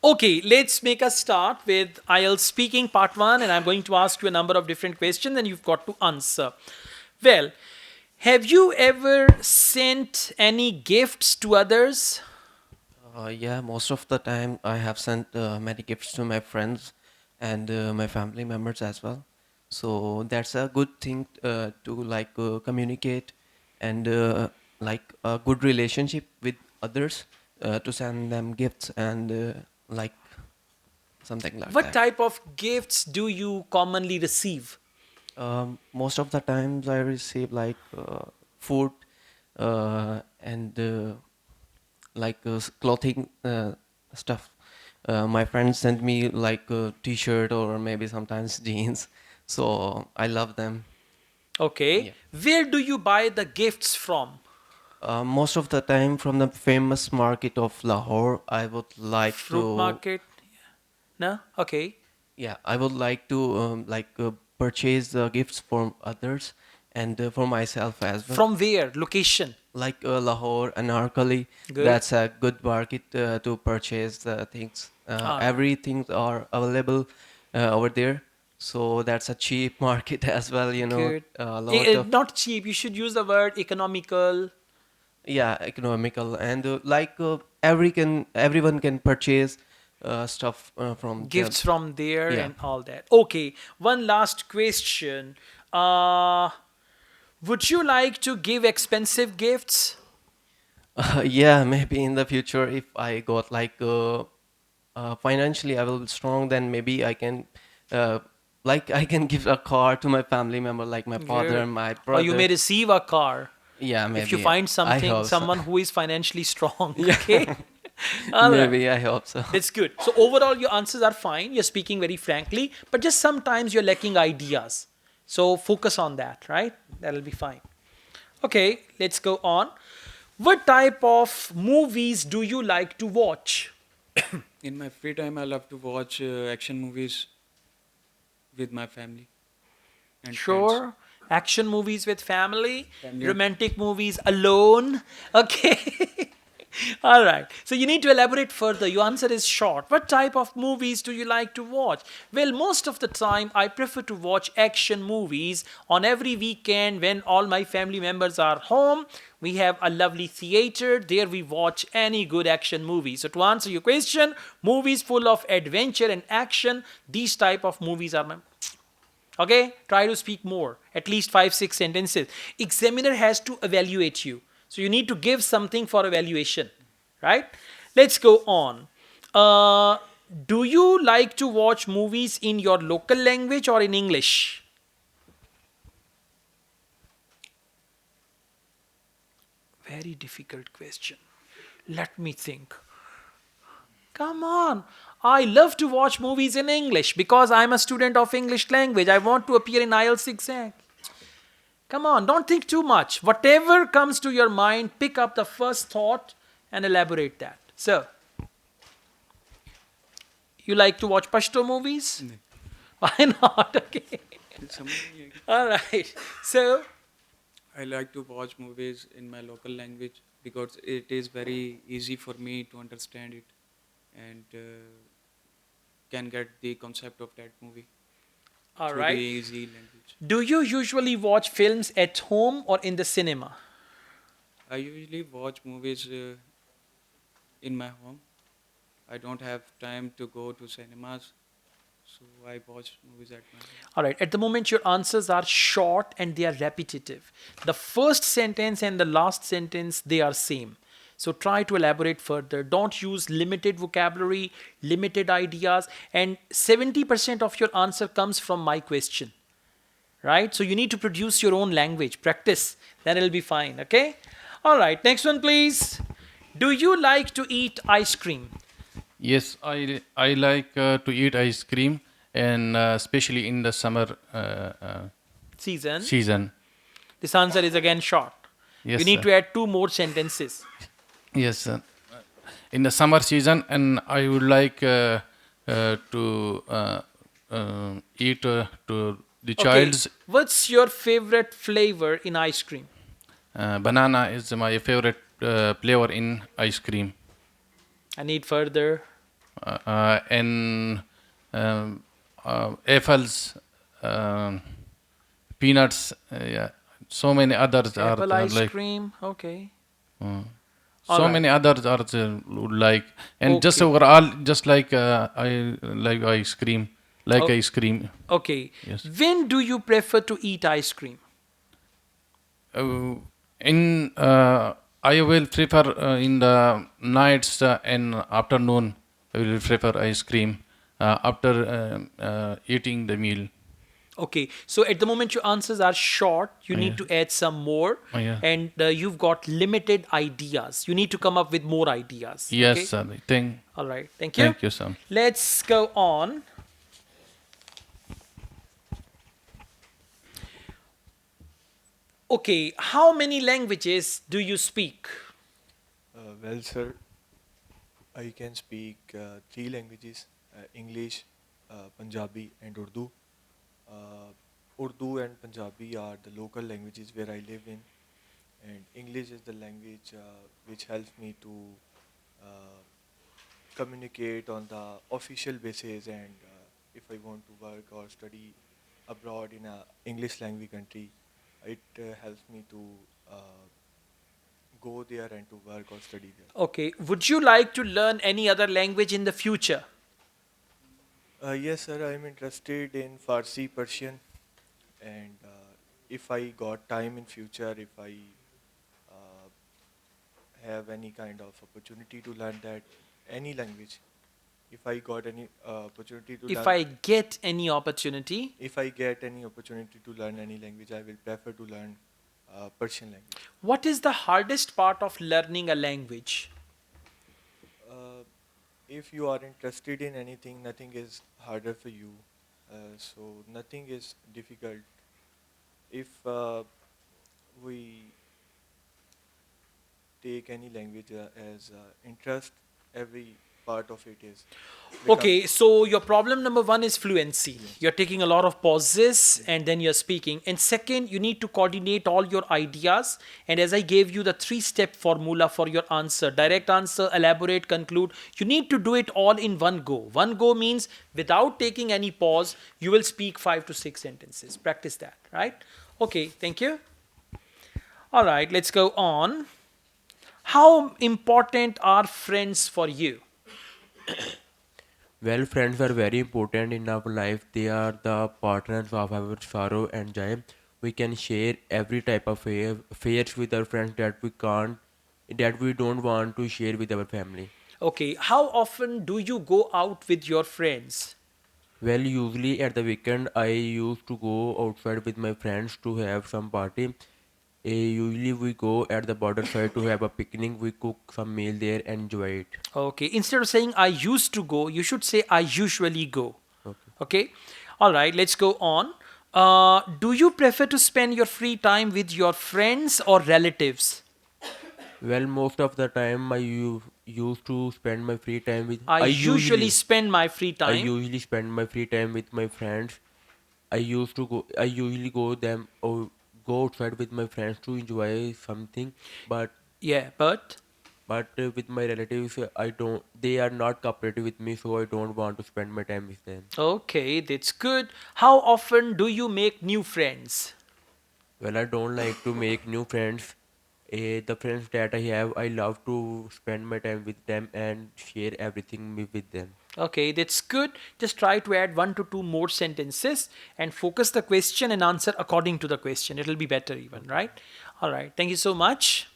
Okay, let's make a start with IELTS speaking part 1, and I'm going to ask you a number of different questions and you've got to answer. Well, have you ever sent any gifts to others? Yeah, most of the time I have sent many gifts to my friends and my family members as well. So that's a good thing to communicate and like a good relationship with others to send them gifts and like something like What that. type of gifts do you commonly receive? Most of the times I receive food and clothing stuff. My friends send me like a t-shirt or maybe sometimes jeans, so I love them. Okay, Yeah. where do you buy the gifts from? Most of the time from the famous market of Lahore. I would like Fruit to, market? No? Okay. yeah, I would like to purchase the gifts from others and for myself as well. From where? Location? Like Lahore, Anarkali, Good. that's a good market to purchase the things. All right. Everything are available over there, so that's a cheap market as well. Good. A lot of, Not cheap. You should use the word economical. yeah, economical, and everyone can purchase stuff from the, Gifts from there yeah. and all that. Okay. One last question. Uh, would you like to give expensive gifts? Yeah, maybe in the future if I got financially I will be strong, then maybe I can uh, I can give a car to my family member like my father Good. and my Or you brother. may receive a car Yeah, if you maybe. find I something, hope so. someone who is financially strong. Yeah. Okay. All right. Maybe I hope so. That's good. So overall, your answers are fine. You're speaking very frankly, but just sometimes you're lacking ideas. So focus on that, right? That'll be fine. Okay, let's go on. What type of movies do you like to watch? In my free time, I love to watch action movies with my family and friends. Sure. Action movies with family, Family and romantic movies alone. Okay. All right. So you need to elaborate further. Your answer is short. What type of movies do you like to watch? Well, most of the time, I prefer to watch action movies on every weekend when all my family members are home. We have a lovely theater. There we watch any good action movie. So to answer your question, movies full of adventure and action, these type of movies are my. Okay, try to speak more, at least 5 6 sentences. Examiner has to evaluate you, so you need to give something for evaluation, right? Let's go on. uh, do you like to watch movies in your local language or in English? Very difficult question. Let me think. Come on. I love to watch movies in English because I'm a student of English language. I want to appear in IELTS exam. Come on, don't think too much. Whatever comes to your mind, pick up the first thought and elaborate that. So, you like to watch Pashto movies? नहीं, Why not? Okay. समझ नहीं है कि- All right. So, I like to watch movies in my local language because it is very easy for me to understand it and can get the concept of that movie all through the right. easy language. Do you usually watch films at home or in the cinema? I usually watch movies in my home. I don't have time to go to cinemas, so I watch movies at my home. All right. At the moment, your answers are short and they are repetitive. The first sentence and the last sentence, they are same. So try to elaborate further. Don't use limited vocabulary, limited ideas, and 70% of your answer comes from my question, right? So you need to produce your own language, practice, then it'll be fine, okay? All right, next one, please. Do you like to eat ice cream? Yes, I like to eat ice cream, and especially in the summer Season. season. This answer is again short. You Yes, need sir. to add two more sentences. Yes, sir. In the summer season, and I would like to eat to the Okay, child's what's your favorite flavor in ice cream? banana is my favorite flavor in ice cream. I need further. and apples, um peanuts. Yeah, so many others are Apple ice like. cream. Okay. All So right. many others are would like, and just Okay. overall, just like I like ice cream, like Oh, ice cream. okay. Yes. When do you prefer to eat ice cream? Uh, in I will prefer in the nights and afternoon. I will prefer ice cream after eating the meal. Okay, so at the moment your answers are short, you need Yeah. to add some more, Yeah. and you've got limited ideas. You need to come up with more ideas. Yes, Okay, sir. all right, thank you. Thank you, sir. Let's go on. Okay, how many languages do you speak? Well, sir, I can speak three languages: English, Punjabi, and Urdu. Uh, Urdu and Punjabi are the local languages where I live in, and English is the language which helps me to uh, communicate on the official basis. And if I want to work or study abroad in a English language country, it helps me to uh, go there and to work or study there. Okay, would you like to learn any other language in the future? Yes, sir. I'm interested in Farsi, Persian, and if I got time in future, if I uh, have any kind of opportunity to learn that any language, if I got any opportunity to If learn, I get any opportunity, if I get any opportunity to learn any language, I will prefer to learn Persian language. what is the hardest part of learning a language? Uh, if you are interested in anything, nothing is harder for you. So nothing is difficult. If we take any language as interest, every part of it is becomes Okay, so your problem number one is fluency. fluency. You're taking a lot of pauses Yes. and then you're speaking. And second, you need to coordinate all your ideas. And as I gave you the 3 step formula for your answer direct answer, elaborate, conclude you need to do it all in one go. One go means without taking any pause, you will speak 5 to 6 sentences. Practice that, right? Okay, thank you. All right, let's go on. How important are friends for you? Well, friends are very important in our life. They are the partners of our sorrow and joy. We can share every type of affairs with our friends that we don't want to share with our family. Okay, how often do you go out with your friends? Well, usually at the weekend, I used to go outside with my friends to have some party. Usually we go at the border side to have a picnic. We cook some meal there and enjoy it. Okay, instead of saying I used to go, you should say I usually go. Okay. Okay, all right, let's go on. Do you prefer to spend your free time with your friends or relatives? Well, most of the time used to spend my free time with. I usually spend my free I time. usually spend my free time with my friends. I usually go outside with my friends to enjoy something, but Yeah, but with my relatives, I don't. They are not cooperative with me, so I don't want to spend my time with them. okay, that's good. How often do you make new friends? Well, I don't like to make new friends. The friends that I have, I love to spend my time with them and share everything with them. Okay, that's good. Just try to add 1 to 2 more sentences and focus the question and answer according to the question. It'll be better, even, Okay. right? All right. Thank you so much.